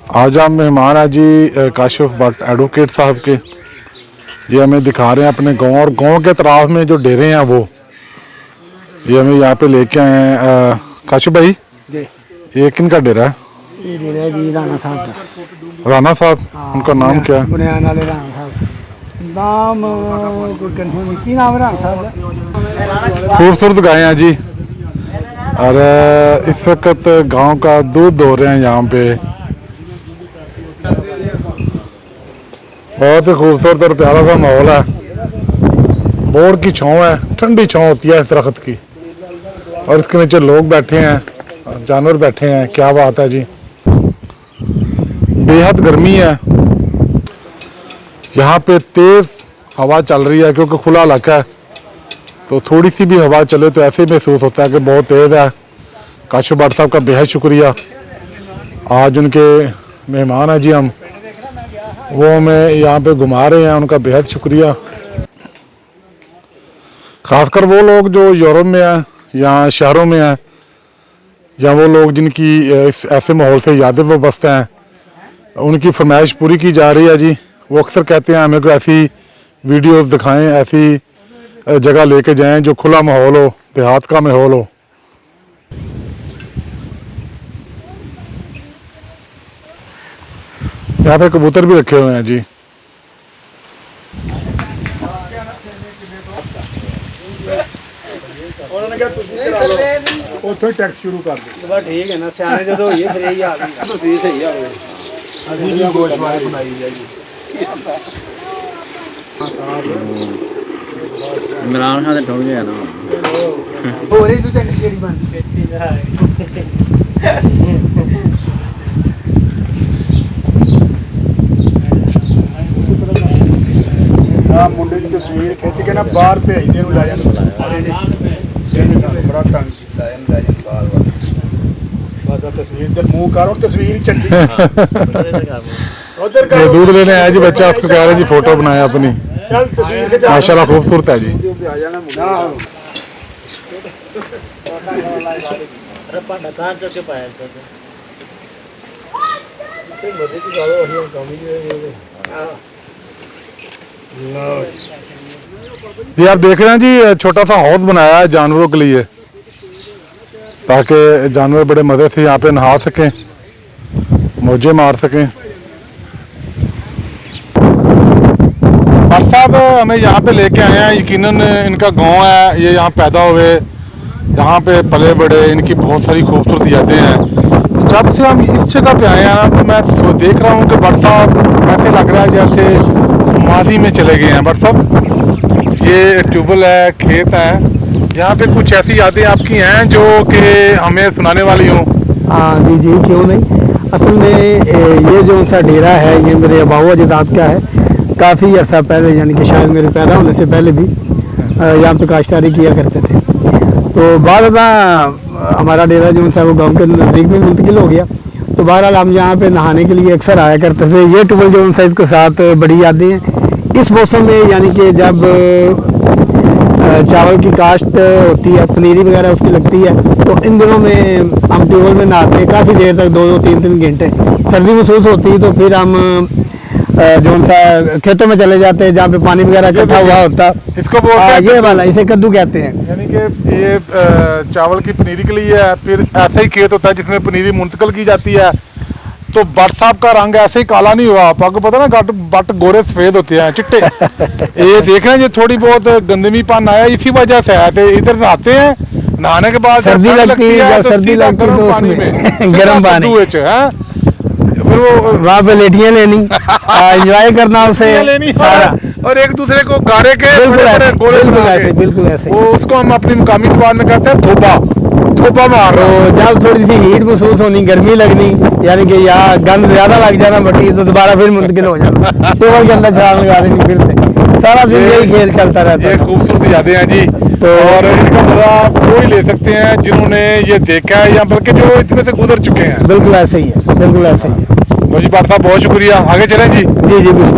आज हम मेहमान हैं जी काशिफ भट्ट एडवोकेट साहब के। ये हमें दिखा रहे हैं अपने गांव और गांव के तरफ में जो डेरे हैं वो ये हमें यहाँ पे लेके आए हैं। काशिफ भाई जी ये किनका डेरा है? ये डेरा है जी राणा साहब का। राणा साहब, उनका नाम क्या है? बुनियान वाले राणा साहब नाम कोई कंफर्म नहीं की नाम है राणा साहब का। खूबसूरत गाय हैं जी और इस वक्त गांव का दूध दो रहे हैं यहाँ पे। बहुत ही खूबसूरत और प्यारा सा माहौल है। बोर्ड की छाँव है, ठंडी छाँव होती है इस दरख्त की और इसके नीचे लोग बैठे हैं, जानवर बैठे हैं। क्या बात है जी, बेहद गर्मी है यहाँ पे। तेज हवा चल रही है क्योंकि खुला इलाका है, तो थोड़ी सी भी हवा चले तो ऐसे ही महसूस होता है कि बहुत तेज है। काशिफ भट्ट साहब का बेहद शुक्रिया। आज उनके मेहमान हैं जी हम, वो हमें यहाँ पे घुमा रहे हैं, उनका बेहद शुक्रिया। खासकर वो लोग जो यूरोप में हैं या शहरों में हैं या वो लोग जिनकी इस ऐसे माहौल से यादें वाबस्ता हैं, उनकी फरमाइश पूरी की जा रही है जी। वो अक्सर कहते हैं हमें कोई ऐसी वीडियोस दिखाएं, ऐसी जगह लेके जाएं जो खुला माहौल हो, देहात का माहौल हो। यहाँ पे कबूतर भी रखे हुए हैं जी। ਉੱਥੋਂ ਟੈਕਸ ਸ਼ੁਰੂ ਕਰ ਦੇ। ਬਸ ਠੀਕ ਹੈ ਨਾ, ਸਿਆਣੇ ਜਦੋਂ ਹੋਈਏ ਫਿਰ ਇਹੀ ਹਾਲ ਹੁੰਦਾ। ਤੁਸੀਂ ਸਹੀ ਆ ਗਏ। ਅਸੀਂ ਵੀ ਗੋਸ਼ਤ ਵਾਲੇ ਬਣਾਈ ਜਾਈ। इमरान खान ठोक गया ना। ਹੋਰ ਹੀ ਤੂੰ ਚੰਗੀ ਕਿਹੜੀ ਬਣਦੀ? ਆ ਮੁੰਡੇ ਦੀ ਤਸਵੀਰ ਖਿੱਚ ਕੇ ਨਾ ਬਾਹਰ ਭੇਜਦੇ ਨੂੰ ਲੈ ਜਾਂਦੇ। ਬੜਾ ਤੰਗ ਕੀਤਾ ਇਹਨੂੰ ਲੈ ਜਾਂਦੇ ਬਾਹਰ ਬਸ ਆ ਤਸਵੀਰ ਤੇ ਮੂੰਹ ਕਰੋ, ਤਸਵੀਰ ਚੱਕੀ उधर ये दूध लेने आया जी बच्चा, उसको कह रहे हैं जी फोटो बनाए अपनी। चल तस्वीर के माशाल्लाह खूबसूरत है जी। आ जाना मुंडा अरे पांडा तार चौक के पाया तो ते मजे की गालो वही काम ही है। लो ये आप देख रहे हैं जी, छोटा सा हौज बनाया है जानवरों के लिए ताकि जानवर बड़े मज़े से यहाँ पे नहा सकें, मौजे मार सकें। भट्ट साहब हमें यहाँ पे लेके आए हैं, यकीनन इनका गांव है, ये यहाँ पैदा हुए, यहाँ पे पले बड़े, इनकी बहुत सारी खूबसूरत यादें हैं। जब से हम इस जगह पे आए हैं ना तो मैं देख रहा हूँ कि भट्ट साहब ऐसे लग रहा है जैसे माजी में चले गए हैं। भट्ट साहब ये ट्यूबवेल है, खेत है, यहाँ पे कुछ ऐसी यादें आपकी हैं जो कि हमें सुनाने वाली हों? हाँ जी जी, क्यों नहीं। असल में ये जो सा डेरा है ये मेरे अबाऊ अजदाद का है। काफ़ी अर्सा पहले, यानी कि शायद मेरे पैदा होने से पहले भी यहाँ पे काश्तकारी किया करते थे। तो बाद हमारा डेरा जो सा वो गांव के नज़दीक में मुंतकिल हो गया। तो बहरहाल हम यहाँ पे नहाने के लिए अक्सर आया करते थे। ये ट्यूबवेल जो सा इसके साथ बड़ी यादें हैं। इस मौसम में यानी कि जब चावल की काश्त होती है, पनीरी वगैरह उसकी लगती है, तो इन दिनों में हम ट्यूबवेल में नहाते हैं काफ़ी देर तक, 2-3 घंटे। सर्दी महसूस होती है तो फिर हम जो सा खेतों में चले जाते हैं जहाँ पे पानी वगैरह इकट्ठा हुआ होता है। इसको बोलते हैं ये वाला, इसे कद्दू कहते हैं। यानी कि ये चावल की पनीरी के लिए है, फिर ऐसा ही खेत होता है जिसमें पनीरी मुंतकिल की जाती है। तो भट्ट साहब का रंग ऐसे ही काला नहीं हुआ, आपको पता ना, बट गोरे सफेद होते हैं, चिट्टे। ये देख रहे हैं, ये थोड़ी बहुत गंदमी पान आया इसी वजह से है। तो इधर नहाते हैं, नहाने के बाद सर्दी लगती है, तो सर्दी लगती है गर्म पानी में गर्म पानी फिर वो वहाँ पे लेटियाँ लेनी, एंजॉय करना उसे लेनी सारा, और एक दूसरे को गारे के बिल्कुल ऐसे, गोले बिल्कुल बना ऐसे, के। बिल्कुल ऐसे। वो उसको हम अपनी मुकामी जुबान में कहते हैं थोपा मार। तो जब थोड़ी सी हीट महसूस होनी, गर्मी लगनी, यानी कि या गंद ज्यादा लग जाना भट्टी, तो दोबारा फिर मुंतकिल हो जाना, टेबल के अंदर छाल लगा देनी, फिर से सारा दिन यही खेल चलता रहता है। ये खूबसूरत यादें हैं जी। तो और इनका मजा वो ही ले सकते हैं जिन्होंने ये देखा है या बल्कि जो इसमें से गुजर चुके हैं। बिल्कुल ऐसे ही है, बिल्कुल ऐसे ही है जी। भट्ट साहब बहुत शुक्रिया, आगे चलें जी। जी जी बिल्कुल।